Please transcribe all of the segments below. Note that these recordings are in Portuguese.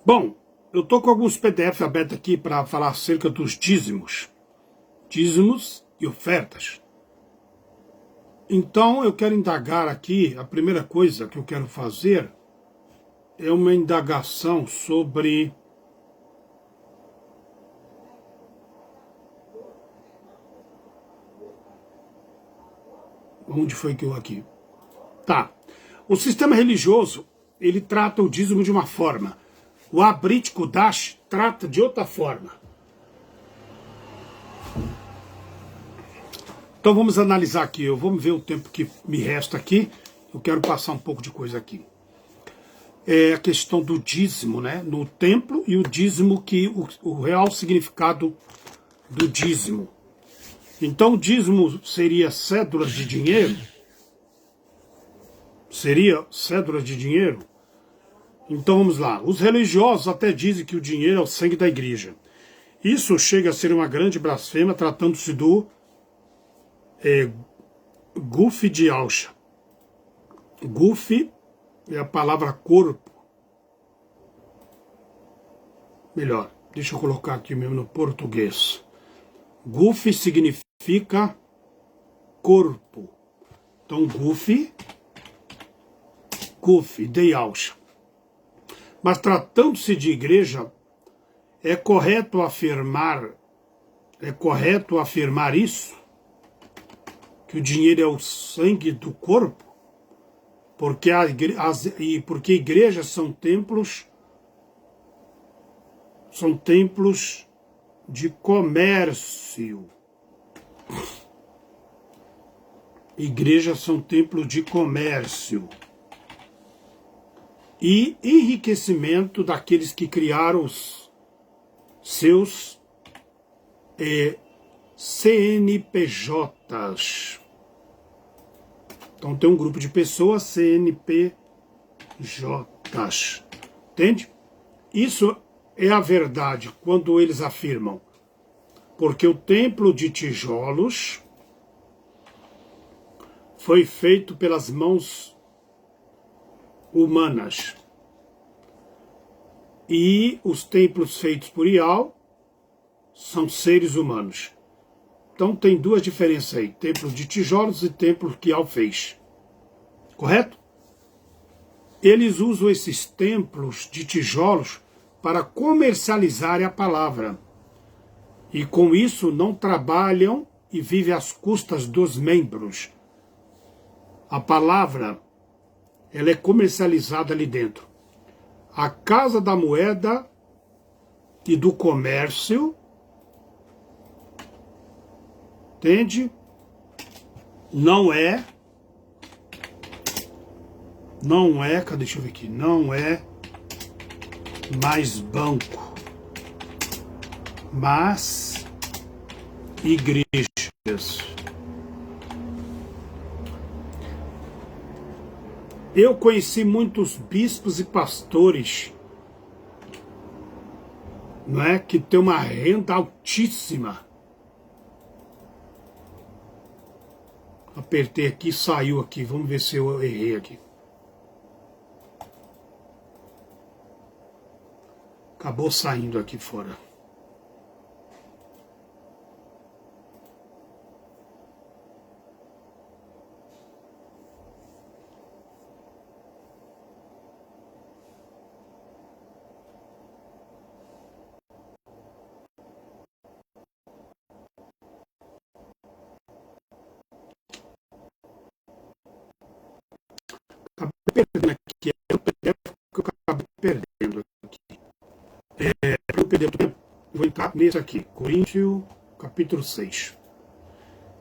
Bom, eu estou com alguns PDF abertos aqui para falar acerca dos dízimos. Dízimos e ofertas. Então eu quero indagar aqui, a primeira coisa que eu quero fazer é uma indagação sobre onde foi que eu aqui? Tá. O sistema religioso, ele trata o dízimo de uma forma. O Abrit Kudash trata de outra forma. Então vamos analisar aqui, vamos ver o tempo que me resta aqui. Eu quero passar um pouco de coisa aqui. É a questão do dízimo, né? No templo e o dízimo, o real significado do dízimo. Então o dízimo seria cédulas de dinheiro? Seria cédulas de dinheiro? Então vamos lá. Os religiosos até dizem que o dinheiro é o sangue da igreja. Isso chega a ser uma grande blasfêmia, tratando-se do Guf de Alcha. Guf é a palavra corpo. Melhor, deixa eu colocar aqui mesmo no português. Guf significa corpo. Então Guf de Alcha. Mas tratando-se de igreja, é correto afirmar isso? Que o dinheiro é o sangue do corpo? Porque igrejas são templos de comércio. Igrejas são templos de comércio e enriquecimento daqueles que criaram os seus CNPJs. Então tem um grupo de pessoas CNPJs. Entende? Isso é a verdade quando eles afirmam. Porque o templo de tijolos foi feito pelas mãos humanas. E os templos feitos por Ial são seres humanos. Então tem duas diferenças aí. Templo de tijolos e templo que Ial fez. Correto? Eles usam esses templos de tijolos para comercializar a palavra. E com isso não trabalham e vivem às custas dos membros. A palavra, ela é comercializada ali dentro. A Casa da Moeda e do Comércio, entende? Não é, deixa eu ver aqui, não é mais banco, mas igrejas. Eu conheci muitos bispos e pastores, não é, que tem uma renda altíssima. Apertei aqui, saiu aqui. Vamos ver se eu errei aqui. Acabou saindo aqui fora. Perdendo aqui, é o PDF que eu acabei perdendo aqui. Para eu perder o tempo, eu vou entrar nesse aqui, Coríntios, capítulo 6.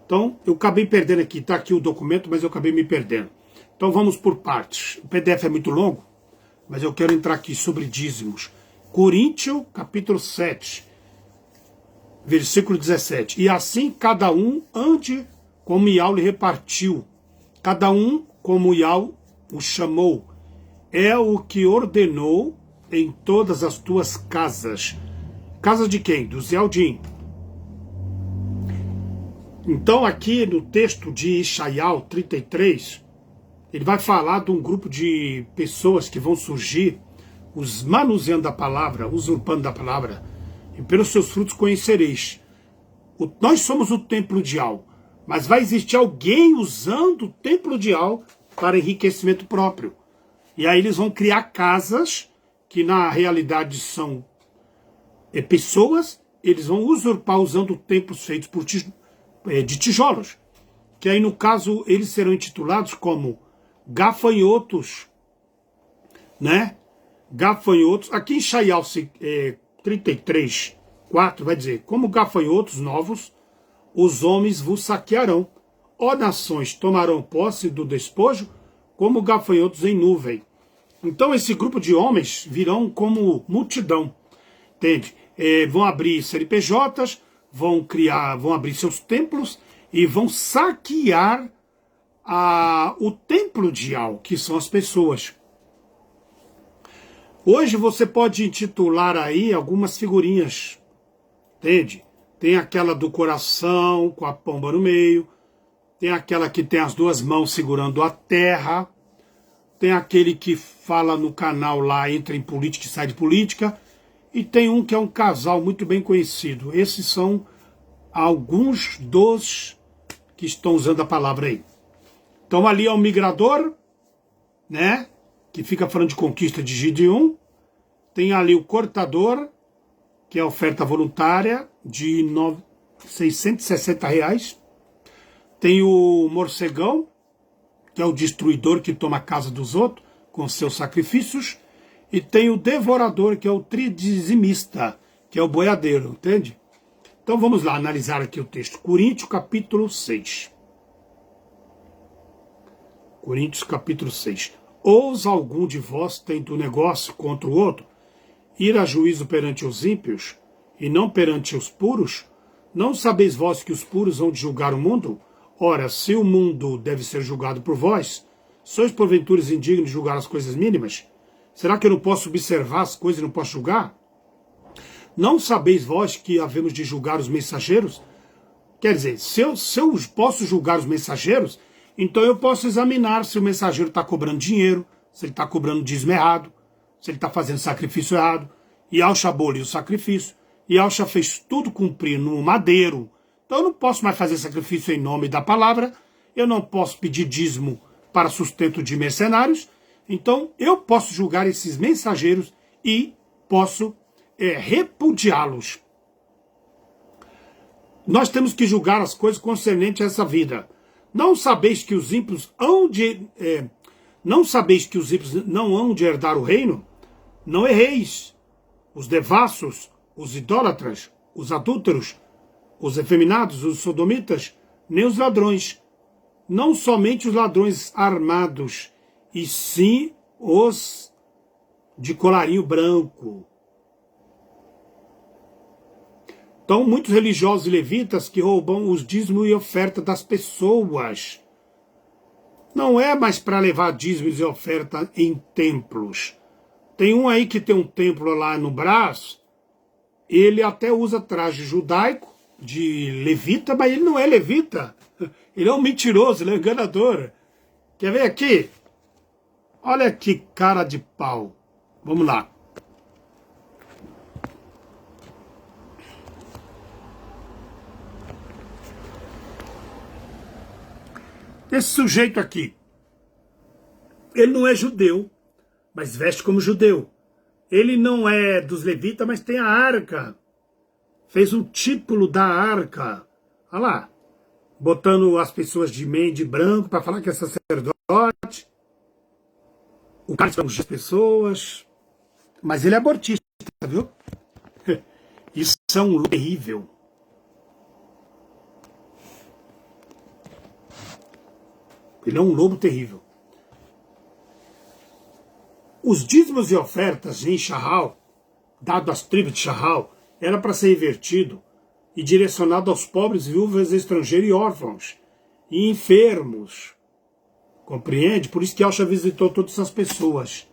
Então, eu acabei perdendo aqui, está aqui o documento, mas eu acabei me perdendo. Então, vamos por partes. O PDF é muito longo, mas eu quero entrar aqui sobre dízimos. Coríntios, capítulo 7, versículo 17. E assim, cada um ande como Ial lhe repartiu. Cada um como Ial o chamou, é o que ordenou em todas as tuas casas. Casa de quem? Do Zealdim. Então aqui no texto de Ishaial 33, ele vai falar de um grupo de pessoas que vão surgir, os manuseando a palavra, usurpando da palavra, e pelos seus frutos conhecereis. Nós somos o templo de Al, mas vai existir alguém usando o templo de Al para enriquecimento próprio. E aí eles vão criar casas que na realidade são pessoas, eles vão usurpar usando templos feitos de tijolos. Que aí no caso eles serão intitulados como gafanhotos, né? Gafanhotos. Aqui em Shaial 33:4 vai dizer: como gafanhotos novos, os homens vos saquearão. Ó nações, tomarão posse do despojo, como gafanhotos em nuvem. Então esse grupo de homens virão como multidão, entende? Vão abrir CNPJs, vão abrir seus templos e vão saquear o templo de Al, que são as pessoas. Hoje você pode intitular aí algumas figurinhas, entende? Tem aquela do coração com a pomba no meio, tem aquela que tem as duas mãos segurando a terra, tem aquele que fala no canal lá, entra em política e sai de política, e tem um que é um casal muito bem conhecido. Esses são alguns dos que estão usando a palavra aí. Então ali é o migrador, né? Que fica falando de conquista de Gideon. Tem ali o cortador, que é a oferta voluntária de R$660. Tem o morcegão, que é o destruidor que toma a casa dos outros com seus sacrifícios. E tem o devorador, que é o tridizimista, que é o boiadeiro, entende? Então vamos lá analisar aqui o texto. Coríntios capítulo 6. Coríntios capítulo 6. Ousa algum de vós, tendo negócio contra o outro, ir a juízo perante os ímpios, e não perante os puros? Não sabeis vós que os puros hão de julgar o mundo? Ora, se o mundo deve ser julgado por vós, sois porventura indignos de julgar as coisas mínimas? Será que eu não posso observar as coisas e não posso julgar? Não sabeis vós que havemos de julgar os mensageiros? Quer dizer, se eu posso julgar os mensageiros, então eu posso examinar se o mensageiro está cobrando dinheiro, se ele está cobrando dízimo errado, se ele está fazendo sacrifício errado. Yahshua aboliu o sacrifício. Yahshua fez tudo cumprir no madeiro. Então eu não posso mais fazer sacrifício em nome da palavra, eu não posso pedir dízimo para sustento de mercenários. Então eu posso julgar esses mensageiros e posso repudiá-los. Nós temos que julgar as coisas concernentes a essa vida. Não sabeis que os ímpios não hão de herdar o reino? Não erreis. Os devassos, os idólatras, os adúlteros, os efeminados, os sodomitas, nem os ladrões. Não somente os ladrões armados, e sim os de colarinho branco. Então, muitos religiosos e levitas que roubam os dízimos e oferta das pessoas. Não é mais para levar dízimos e oferta em templos. Tem um aí que tem um templo lá no braço, ele até usa traje judaico, de levita, mas ele não é levita. Ele é um mentiroso, ele é um enganador. Quer ver aqui? Olha que cara de pau. Vamos lá. Esse sujeito aqui, ele não é judeu, mas veste como judeu. Ele não é dos levitas, mas tem a arca. Fez um título da arca. Olha lá. Botando as pessoas de meio de branco para falar que é sacerdote. O cara ungir as pessoas. Mas ele é abortista, viu? Isso é um lobo terrível. Ele é um lobo terrível. Os dízimos e ofertas em Shahal, dado às tribos de Shahal, era para ser revertido e direcionado aos pobres, viúvas, estrangeiros e órfãos, e enfermos. Compreende? Por isso que Yahshua visitou todas essas pessoas.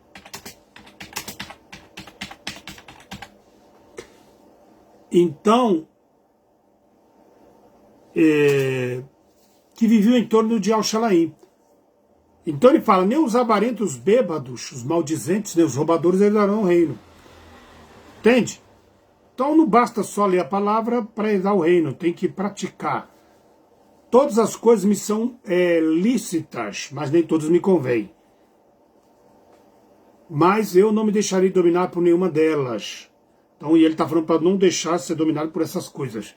Então, que viviam em torno de Al-Shalaim. Então ele fala, nem os avarentos bêbados, os maldizentes, nem os roubadores herdarão o reino. Entende? Então não basta só ler a palavra para herdar o reino, tem que praticar. Todas as coisas me são lícitas, mas nem todas me convêm. Mas eu não me deixarei dominar por nenhuma delas. Então, e ele está falando para não deixar ser dominado por essas coisas.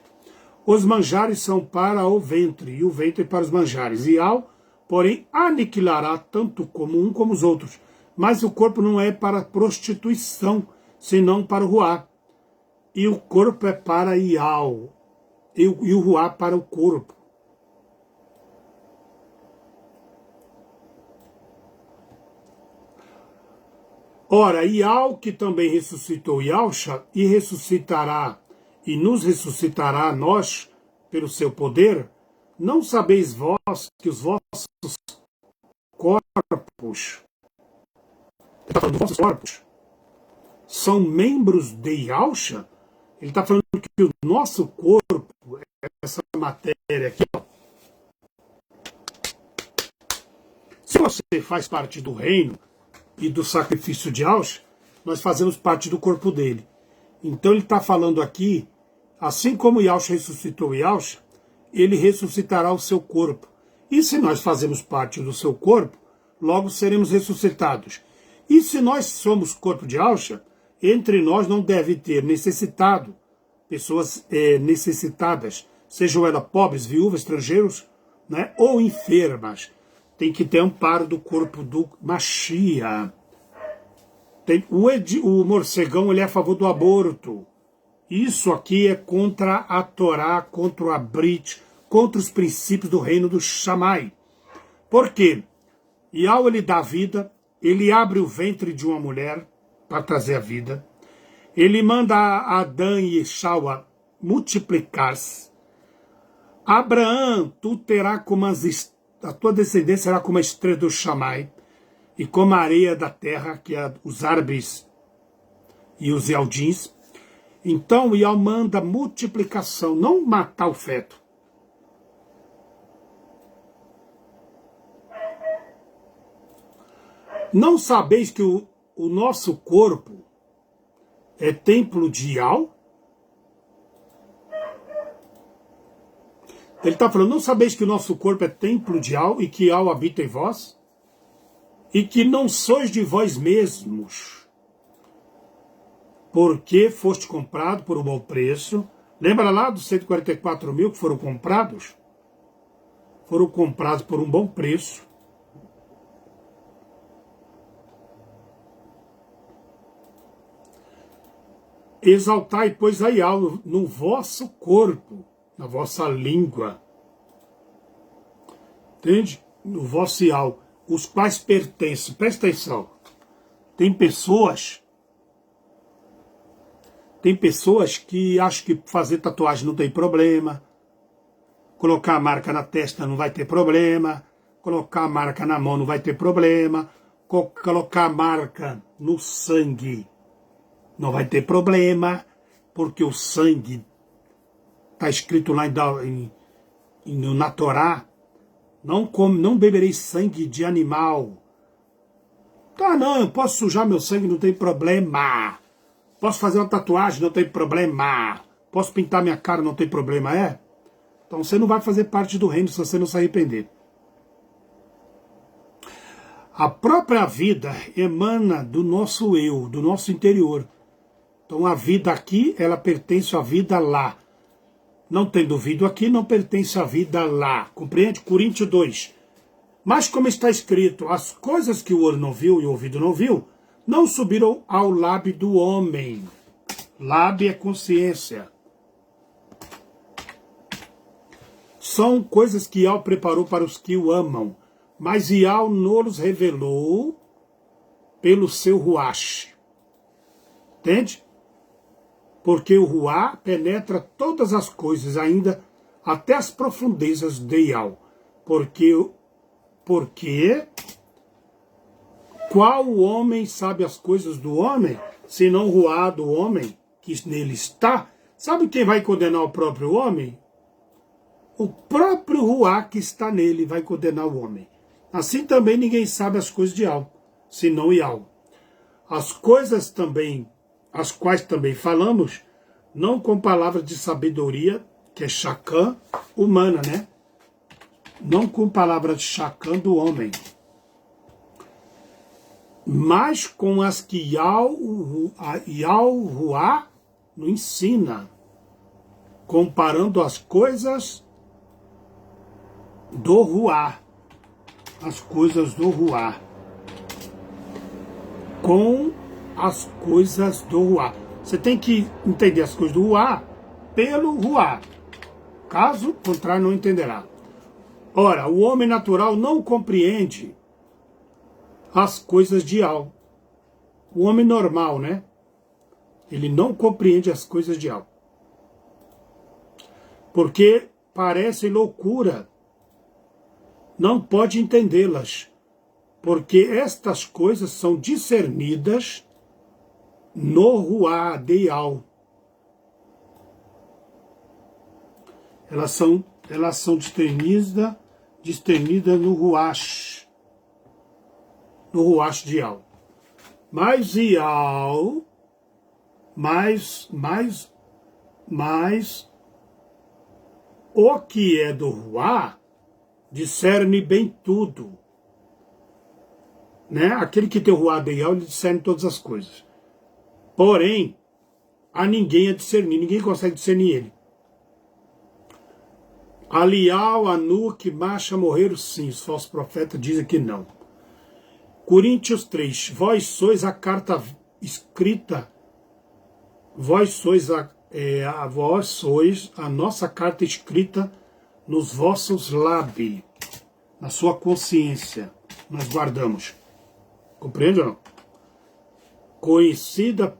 Os manjares são para o ventre, e o ventre para os manjares. E ao, porém, aniquilará tanto como um como os outros. Mas o corpo não é para prostituição, senão para o ruá. E o corpo é para Ial, e o ruá para o corpo. Ora, Ial, que também ressuscitou Ialcha, e ressuscitará, e nos ressuscitará a nós, pelo seu poder, não sabeis vós que os vossos corpos, ele está falando dos vossos corpos, são membros de Ialcha? Ele está falando que o nosso corpo, essa matéria aqui, se você faz parte do reino, e do sacrifício de Ialcha, nós fazemos parte do corpo dele. Então ele está falando aqui, assim como Ialcha ressuscitou Ialcha, ele ressuscitará o seu corpo. E se nós fazemos parte do seu corpo, logo seremos ressuscitados. E se nós somos corpo de Ialcha, entre nós não deve ter necessitado, pessoas necessitadas, sejam elas pobres, viúvas, estrangeiros, né, ou enfermas. Tem que ter amparo do corpo do Mashiach. O morcegão ele é a favor do aborto. Isso aqui é contra a Torá, contra a Brit, contra os princípios do reino do Shammai. Por quê? Ial ele dá vida, ele abre o ventre de uma mulher para trazer a vida. Ele manda Adão e Shaua multiplicar-se. Abraão, tu terás como a tua descendência será como a estrela do Shammai e como a areia da terra, que é os árabes e os Yaldins. Então, Ial manda multiplicação, não matar o feto. Não sabeis que o nosso corpo é templo de Ial? Ele está falando, não sabeis que o nosso corpo é templo de Ial e que Ial habita em vós? E que não sois de vós mesmos, porque foste comprado por um bom preço. Lembra lá dos 144 mil que foram comprados? Foram comprados por um bom preço. Exaltai, pois, a Ial no vosso corpo, na vossa língua. Entende? No vosso Ial, os quais pertencem. Presta atenção. Tem pessoas que acham que fazer tatuagem não tem problema, colocar a marca na testa não vai ter problema, colocar a marca na mão não vai ter problema, colocar a marca no sangue não vai ter problema, porque o sangue está escrito lá na Torá, não beberei sangue de animal. Tá, não, eu posso sujar meu sangue, não tem problema. Posso fazer uma tatuagem, não tem problema. Posso pintar minha cara, não tem problema, é? Então você não vai fazer parte do reino se você não se arrepender. A própria vida emana do nosso eu, do nosso interior. Então a vida aqui, ela pertence à vida lá. Não tendo ouvido aqui, não pertence à vida lá. Compreende? Coríntios 2. Mas como está escrito, as coisas que o olho não viu e o ouvido não viu, não subiram ao lábio do homem. Lábio é consciência. São coisas que Ial preparou para os que o amam, mas Ial nos revelou pelo seu ruach. Entende? Porque o ruá penetra todas as coisas, ainda até as profundezas de Ial. Porque qual homem sabe as coisas do homem, senão o ruá do homem que nele está? Sabe quem vai condenar o próprio homem? O próprio ruá que está nele vai condenar o homem. Assim também ninguém sabe as coisas de Al, senão Ial. As coisas também, as quais também falamos, não com palavras de sabedoria, que é Shakã, humana, né? Não com palavras de Shakã do homem, mas com as que Yahuwah nos ensina, comparando as coisas do Ruá, as coisas do Ruá, com as coisas do Ruá. Você tem que entender as coisas do Ruá pelo Ruá, caso contrário não entenderá. Ora, o homem natural não compreende as coisas de Al. O homem normal, né? Ele não compreende as coisas de Al. Porque parece loucura. Não pode entendê-las. Porque estas coisas são discernidas no Ruá de Al. Elas são discernidas no Ruach. No Ruach de Al. Mas Ial, mais o que é do Ruá discerne bem tudo. Né? Aquele que tem o Ruá de Ial, ele discerne todas as coisas. Porém, a ninguém a discernir, ninguém consegue discernir ele. Alial, Anuque, Macha morreram sim, os falsos profetas dizem que não. Coríntios 3, vós sois a carta escrita, vós sois a nossa carta escrita nos vossos lábios, na sua consciência, nós guardamos. Compreende ou não? Conhecida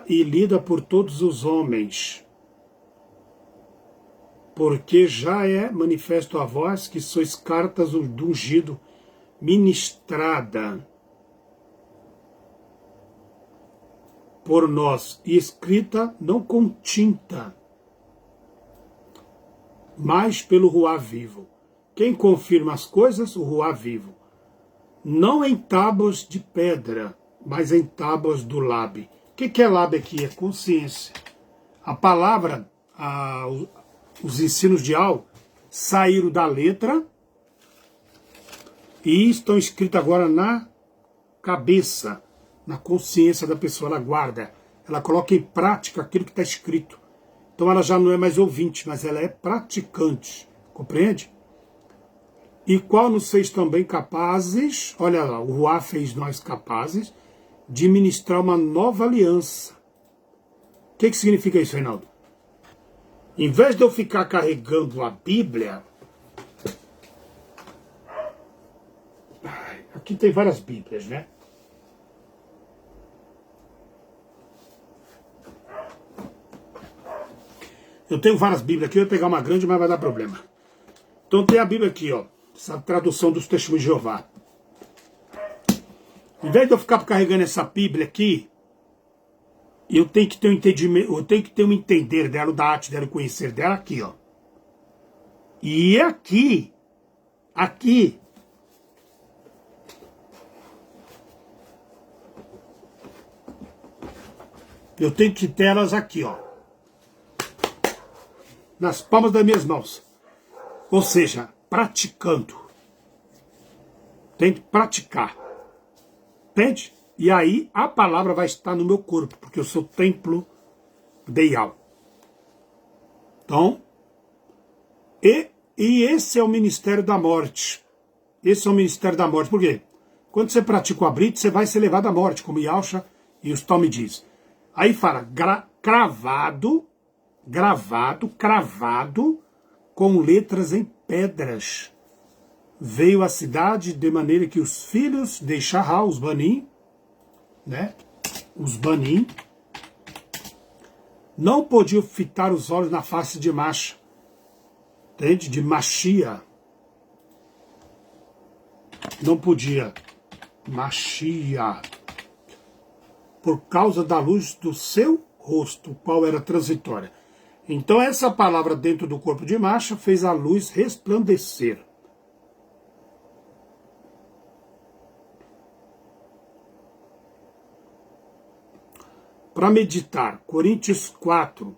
e lida por todos os homens, porque já é manifesto a vós que sois cartas do ungido, ministrada por nós e escrita não com tinta, mas pelo Ruá vivo. Quem confirma as coisas? O Ruá vivo. Não em tábuas de pedra, mas em tábuas do lábio. O que é lábio aqui? É consciência. A palavra, os ensinos de Al saíram da letra e estão escritos agora na cabeça, na consciência da pessoa. Ela guarda, ela coloca em prática aquilo que está escrito. Então ela já não é mais ouvinte, mas ela é praticante. Compreende? E qual nos fez também capazes, olha lá, o Ruá fez nós capazes de ministrar uma nova aliança. O que significa isso, Reinaldo? Em vez de eu ficar carregando a Bíblia, aqui tem várias Bíblias, né? Eu tenho várias Bíblias aqui, eu vou pegar uma grande, mas vai dar problema. Então tem a Bíblia aqui, ó, essa tradução dos Testemunhos de Jeová. Em vez de eu ficar carregando essa Bíblia aqui, eu tenho que ter um entendimento, eu tenho que ter um entender dela, da arte dela, o conhecer dela aqui, ó. E aqui, eu tenho que ter elas aqui, ó, nas palmas das minhas mãos. Ou seja, praticando. Tem que praticar. Entende? E aí a palavra vai estar no meu corpo, porque eu sou templo de Ial. Então, e esse é o ministério da morte. Esse é o ministério da morte. Por quê? Quando você pratica o abrito, você vai ser levado à morte, como Yalcha e os Tom diz. Aí fala, cravado, com letras em pedras. Veio à cidade de maneira que os filhos de Shahá, os Banim, né? Os Banim, não podiam fitar os olhos na face de Macha. Entende? De Machia. Não podia. Machia. Por causa da luz do seu rosto, qual era transitória. Então essa palavra dentro do corpo de Macha fez a luz resplandecer. para meditar, Coríntios 4,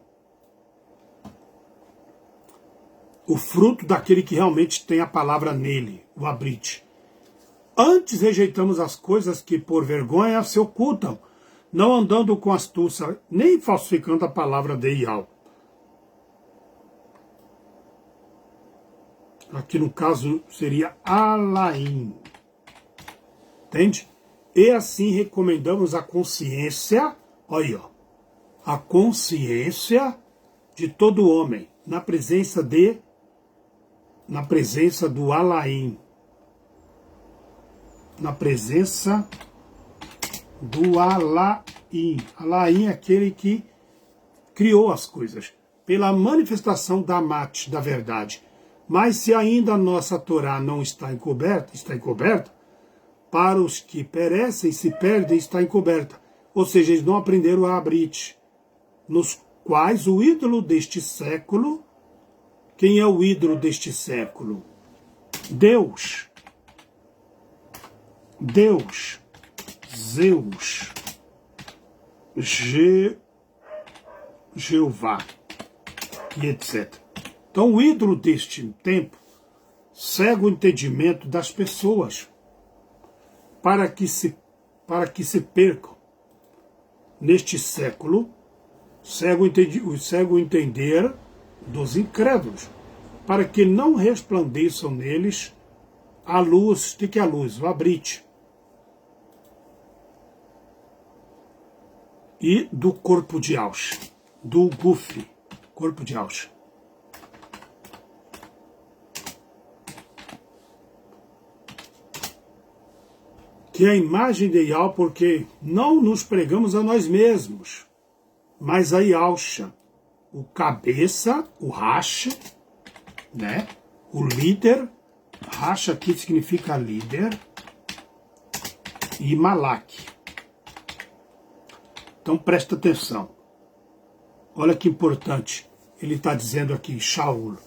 o fruto daquele que realmente tem a palavra nele, o abrite. Antes rejeitamos as coisas que por vergonha se ocultam, não andando com astúcia, nem falsificando a palavra de Ial. Aqui no caso seria Alaim. Entende? E assim recomendamos a consciência, olha aí, ó, a consciência de todo homem, na presença do Alaim. Na presença do Alaim. Alaim é aquele que criou as coisas, pela manifestação da Amat, da verdade. Mas se ainda a nossa Torá não está encoberta, para os que perecem, se perdem, está encoberta. Ou seja, eles não aprenderam a Abrit, nos quais o ídolo deste século, quem é o ídolo deste século? Deus. Deus. Zeus. Jeová. E etc. Então o ídolo deste tempo cega o entendimento das pessoas para que se percam neste século, cega o entender dos incrédulos, para que não resplandeçam neles a luz, de que é a luz? O abrite. E do corpo de Aush, do Guf, corpo de Aush. Que é a imagem de Ial, porque não nos pregamos a nós mesmos, mas a Ialcha, o cabeça, o Rash, né? O líder, Rash aqui significa líder, e Malak. Então presta atenção, olha que importante, ele está dizendo aqui, Shaul,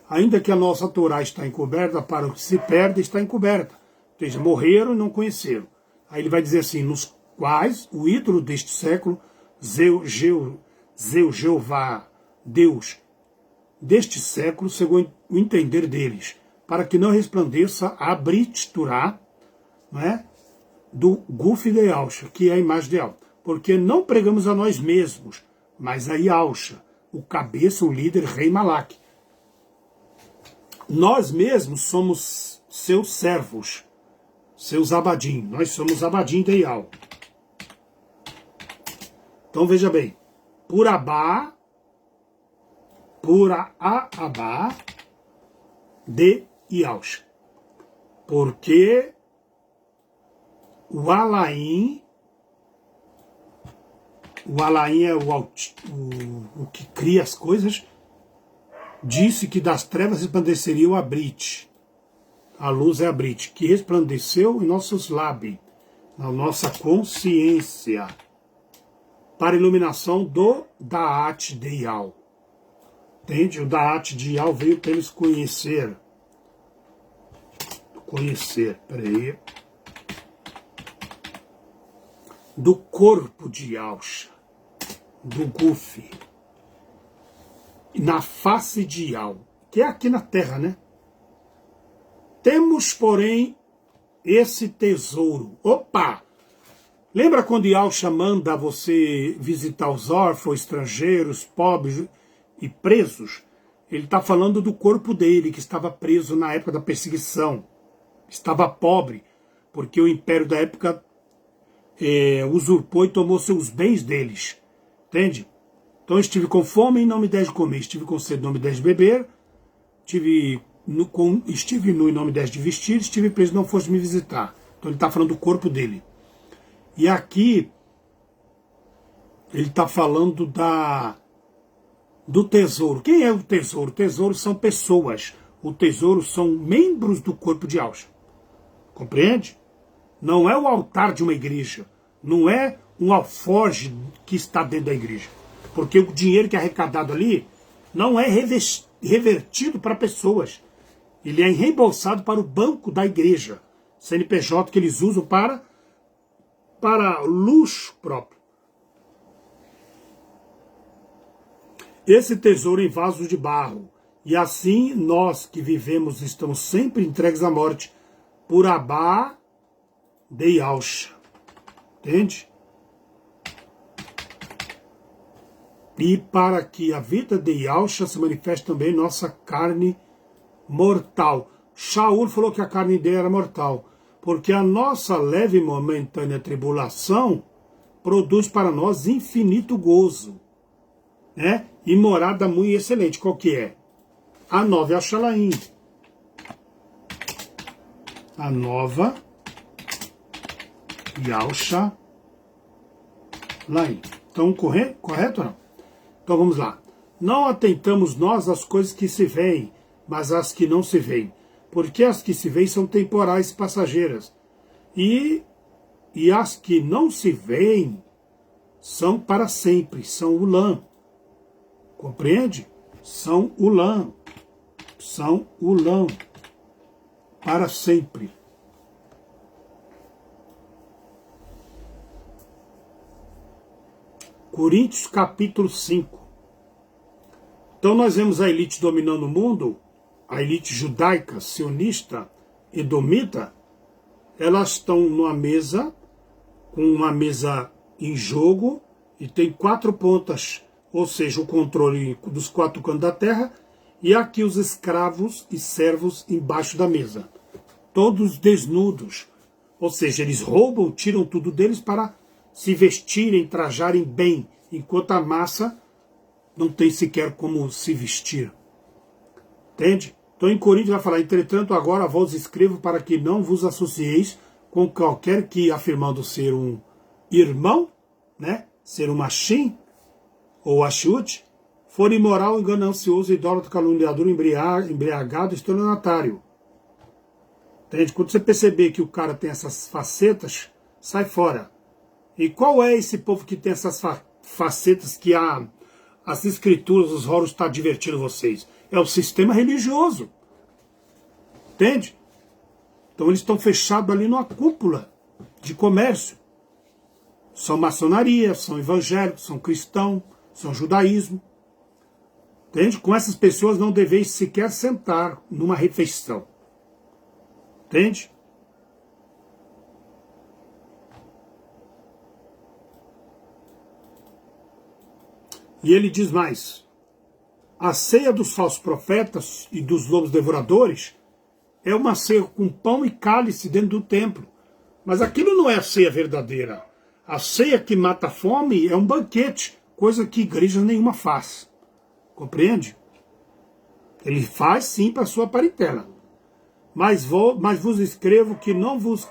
ainda que a nossa Torá está encoberta, para o que se perde está encoberta. Ou seja, morreram e não conheceram. Aí ele vai dizer assim, nos quais o ídolo deste século, Jeová, Deus, deste século, segundo o entender deles, para que não resplandeça a Brit Torá, não é? Do Guf de Yalcha, que é a imagem de Yal. Porque não pregamos a nós mesmos, mas a Yalcha, o cabeça, o líder, rei Malak. Nós mesmos somos seus servos, seus abadim. Nós somos abadim de Yal. Então veja bem, por Abá de Yalcha. Porque o Alaim é o que cria as coisas, disse que das trevas resplandeceria o Abrit. A luz é Abrit, que resplandeceu em nossos lábios, na nossa consciência, para a iluminação do Da'at de Yal. Entende? O Da'at de Yal veio para eles conhecer. Peraí. Do corpo de Yalcha, do Guf, na face de Yal, que é aqui na Terra, né? Temos, porém, esse tesouro. Opa! Lembra quando Yalcha manda você visitar os órfãos, estrangeiros, pobres e presos? Ele está falando do corpo dele, que estava preso na época da perseguição. Estava pobre, porque o império da época usurpou e tomou seus bens deles. Entende? Então eu estive com fome e não me deste de comer. Estive com sede e não me deste de beber. Estive nu e não me deste de vestir. Estive preso e não foste me visitar. Então ele está falando do corpo dele. E aqui ele está falando do tesouro. Quem é o tesouro? O tesouro são pessoas. O tesouro são membros do corpo de Yalcha. Compreende? Não é o altar de uma igreja. Não é um alforje que está dentro da igreja. Porque o dinheiro que é arrecadado ali não é revertido para pessoas. Ele é reembolsado para o banco da igreja. CNPJ que eles usam para para luxo próprio. Esse tesouro em vasos de barro. E assim nós que vivemos estamos sempre entregues à morte por Abá de Yahusha. Entende? E para que a vida de Yahusha se manifeste também em nossa carne mortal. Shaul falou que a carne dele era mortal, porque a nossa leve e momentânea tribulação produz para nós infinito gozo, né? E morada muito excelente. Qual que é? A nova Yashalaim. A nova Yashalaim. Então, correto ou não? Então vamos lá. Não atentamos nós às coisas que se veem, mas às que não se veem. Porque as que se veem são temporais e passageiras. E as que não se veem são para sempre, são Ulam. Compreende? São Ulam. São Ulam. Para sempre. Coríntios capítulo 5. Então nós vemos a elite dominando o mundo, a elite judaica, sionista, edomita, elas estão numa mesa, com uma mesa em jogo, e tem 4 pontas, ou seja, o controle dos 4 cantos da terra, e aqui os escravos e servos embaixo da mesa, todos desnudos, ou seja, eles roubam, tiram tudo deles para se vestirem, trajarem bem, enquanto a massa não tem sequer como se vestir. Entende? Então em Coríntios vai falar, entretanto agora vos escrevo para que não vos associeis com qualquer que, afirmando ser um irmão, né, ser um machim, ou achute, for imoral, ganancioso, idólatra, caluniador, embriagado, estelionatário. Entende? Quando você perceber que o cara tem essas facetas, sai fora. E qual é esse povo que tem essas facetas que as escrituras, os rolos estão advertindo vocês? É o sistema religioso. Entende? Então eles estão fechados ali numa cúpula de comércio. São maçonaria, são evangélicos, são cristãos, são judaísmo. Entende? Com essas pessoas não deveis sequer sentar numa refeição. Entende? E ele diz mais, a ceia dos falsos profetas e dos lobos devoradores é uma ceia com pão e cálice dentro do templo. Mas aquilo não é a ceia verdadeira. A ceia que mata a fome é um banquete, coisa que igreja nenhuma faz. Compreende? Ele faz sim para a sua parentela. Mas vos escrevo que não vos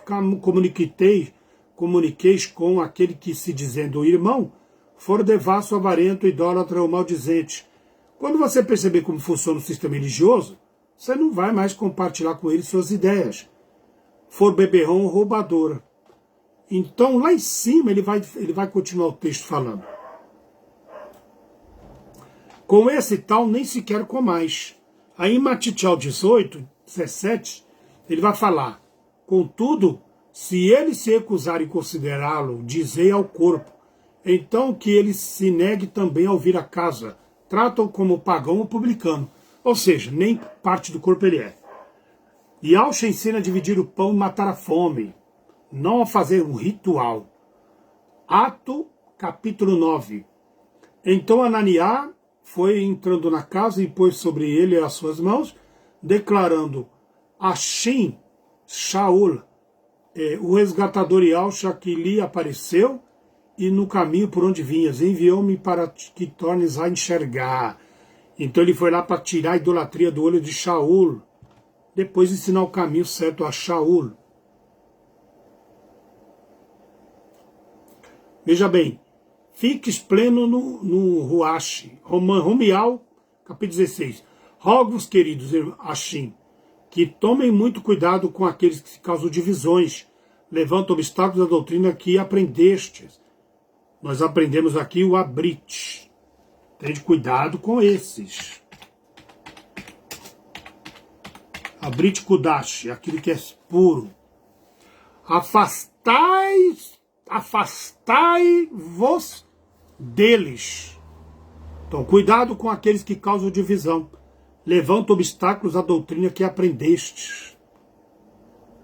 comuniqueis com aquele que se dizendo irmão, for devasso, avarento, idólatra ou maldizente. Quando você perceber como funciona o sistema religioso, você não vai mais compartilhar com ele suas ideias. For beberrão ou roubador. Então, lá em cima, ele vai continuar o texto falando. Com esse tal, nem sequer comais. Aí em Matitial 18, 17, ele vai falar, contudo, se ele se recusar em considerá-lo, dizei ao corpo, então que ele se negue também ao vir a casa, tratam como pagão ou publicano, ou seja, nem parte do corpo ele é. E Yahusha ensina a dividir o pão e matar a fome, não a fazer um ritual. Ato, capítulo 9. Então Ananiá foi entrando na casa e pôs sobre ele as suas mãos, declarando, Achim, Shaul, o resgatador Yahusha que lhe apareceu, e no caminho por onde vinhas, enviou-me para que tornes a enxergar. Então ele foi lá para tirar a idolatria do olho de Shaul, depois ensinar o caminho certo a Shaul. Veja bem, fiques pleno no Ruashi, Romial, capítulo 16. Rogo-vos, queridos Achim, que tomem muito cuidado com aqueles que causam divisões, levantam obstáculos à doutrina que aprendestes. Nós aprendemos aqui o Abrit. Tenha cuidado com esses. Abrit Kudash, aquilo que é puro. Afastai afastai-vos deles. Então, cuidado com aqueles que causam divisão. Levantam obstáculos à doutrina que aprendestes.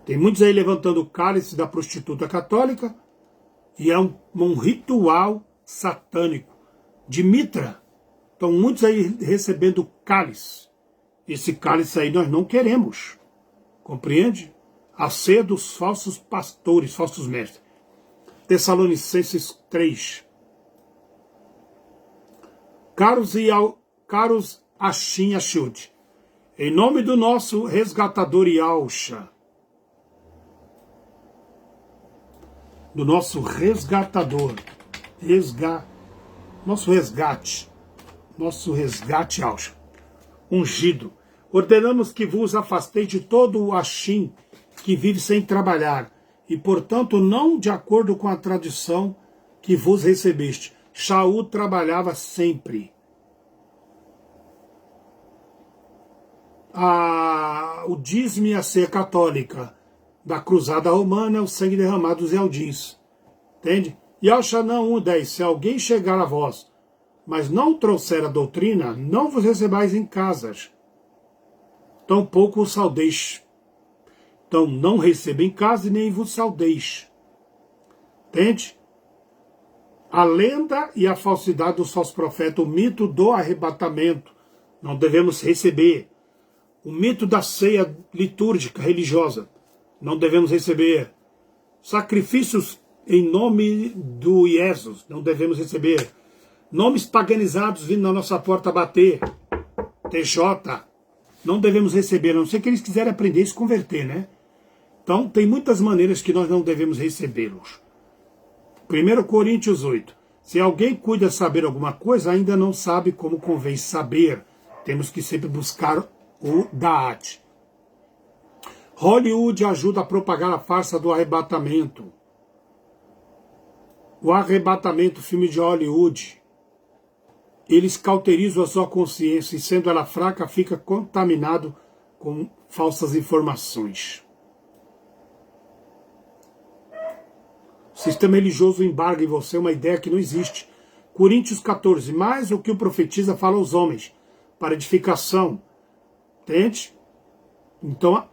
Tem muitos aí levantando o cálice da prostituta católica, e é um ritual satânico de Mitra. Então, muitos aí recebendo cálice. Esse cálice aí nós não queremos. Compreende? A ceia dos falsos pastores, falsos mestres. Tessalonicenses 3. Caros Achim Achiud, em nome do nosso resgatador Yahusha, do nosso resgatador, nosso resgate Yahusha, ungido, ordenamos que vos afasteis de todo o Achim que vive sem trabalhar, e portanto não de acordo com a tradição que vos recebeste. Shaul trabalhava sempre. O dízimo e a ceia católica da cruzada romana é o sangue derramado dos Eldins. Entende? Yahusha não 1:10. Se alguém chegar a vós, mas não trouxer a doutrina, não vos recebais em casas. Tampouco os saudeis. Então não receba em casa e nem vos saudeis. Entende? A lenda e a falsidade dos falsos profetas, o mito do arrebatamento, não devemos receber. O mito da ceia litúrgica, religiosa, não devemos receber. Sacrifícios em nome do Jesus, não devemos receber. Nomes paganizados vindo na nossa porta bater, TJ, não devemos receber, a não ser que eles quiserem aprender e se converter, né? Então, tem muitas maneiras que nós não devemos recebê-los. 1 Coríntios 8. Se alguém cuida saber alguma coisa, ainda não sabe como convém saber. Temos que sempre buscar o Da'at. Hollywood ajuda a propagar a farsa do arrebatamento. O arrebatamento, filme de Hollywood, eles cauterizam a sua consciência e, sendo ela fraca, fica contaminado com falsas informações. O sistema religioso embarga em você uma ideia que não existe. Coríntios 14. Mas o que o profetiza fala aos homens, para edificação. Entende? Então,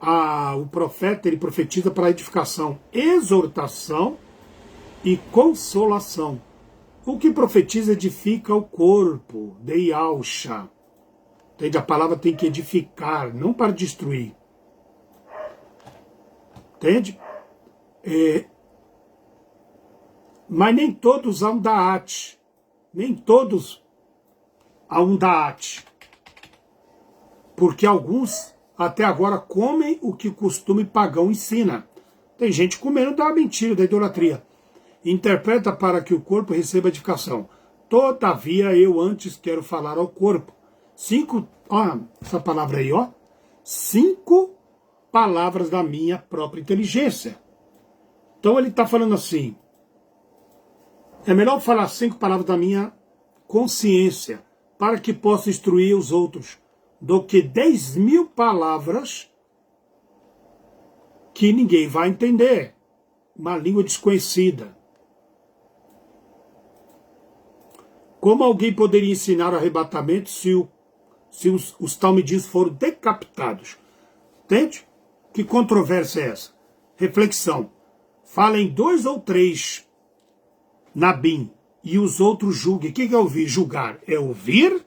o profeta, ele profetiza para edificação, exortação e consolação. O que profetiza edifica o corpo, de Yahusha. Entende? A palavra tem que edificar, não para destruir. Entende? Mas nem todos há um Da'at. Nem todos há um Da'at. Porque alguns até agora comem o que o costume pagão ensina. Tem gente comendo da mentira, da idolatria. Interpreta para que o corpo receba edificação. Todavia eu antes quero falar ao corpo. 5, ó, essa palavra aí, ó. 5 palavras da minha própria inteligência. Então ele está falando assim. É melhor falar 5 palavras da minha consciência, para que possa instruir os outros, do que 10.000 palavras que ninguém vai entender. Uma língua desconhecida. Como alguém poderia ensinar o arrebatamento se os talmidim foram decapitados? Entende? Que controvérsia é essa? Reflexão. Fala em 2 ou 3 Nabim, e os outros julguem. O que é ouvir? Julgar. É ouvir,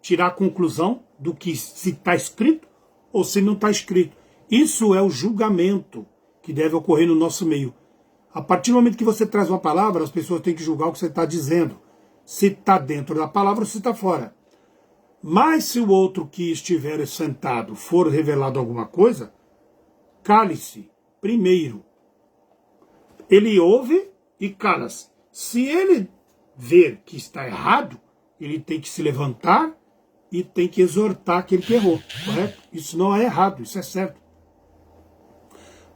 tirar a conclusão do que se está escrito ou se não está escrito. Isso é o julgamento que deve ocorrer no nosso meio. A partir do momento que você traz uma palavra, as pessoas têm que julgar o que você está dizendo. Se está dentro da palavra ou se está fora. Mas se o outro que estiver sentado for revelado alguma coisa, cale-se primeiro. Ele ouve e cala-se. Se ele ver que está errado, ele tem que se levantar e tem que exortar aquele que errou, correto? Isso não é errado, isso é certo.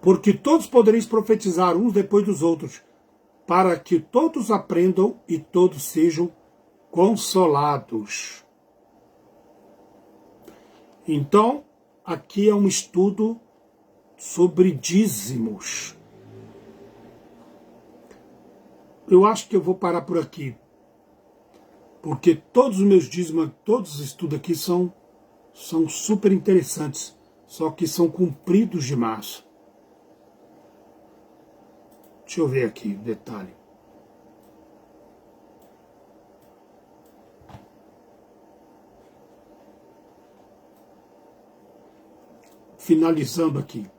Porque todos podereis profetizar uns depois dos outros, para que todos aprendam e todos sejam consolados. Então, aqui é um estudo sobre dízimos. eu acho que eu vou parar por aqui, porque todos os meus dízimos, todos os estudos aqui são super interessantes, só que são compridos demais. Deixa eu ver aqui, detalhe. Finalizando aqui.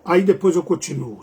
Aí depois eu continuo.